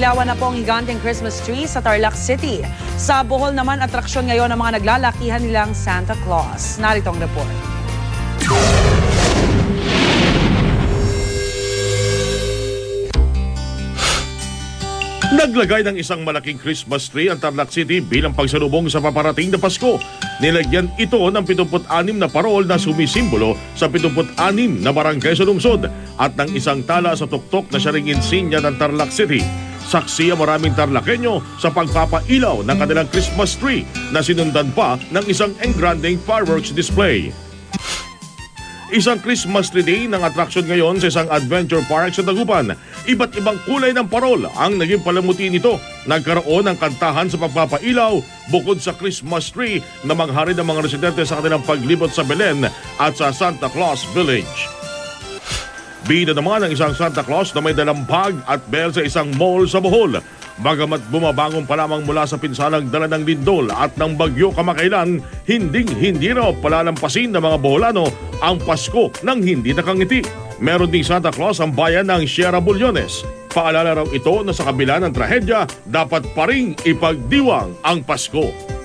Dilawan na po ang higanteng Christmas tree sa Tarlac City. Sa Bohol naman, atraksyon ngayon ng mga naglalakihan nilang Santa Claus. Narito ang report. Naglagay ng isang malaking Christmas tree ang Tarlac City bilang pagsalubong sa paparating na Pasko. Nilagyan ito ng 76 na parol na sumisimbolo sa 76 na barangay sa lungsod at ng isang tala sa tuktok na siya ring insignia ng Tarlac City. Saksi ang maraming Tarlakenyo sa pagpapailaw ng kanilang Christmas tree na sinundan pa ng isang engranding fireworks display. Isang Christmas tree day ng atraksyon ngayon sa isang adventure park sa Dagupan. Iba't ibang kulay ng parol ang naging palamuti nito. Nagkaroon ng kantahan sa pagpapailaw bukod sa Christmas tree na manghari ng mga residente sa kanilang paglibot sa Belen at sa Santa Claus Village. Bida naman ang isang Santa Claus na may dalang bag at bell sa isang mall sa Bohol. Bagamat bumabangon pa lamang mula sa pinsalang dala ng lindol at ng bagyo kamakailan, hindi raw palalampasin ng mga Boholano ang Pasko nang hindi nakangiti. Meron ding Santa Claus ang bayan ng Sierra Bullones. Paalala raw ito na sa kabila ng trahedya, dapat pa ring ipagdiwang ang Pasko.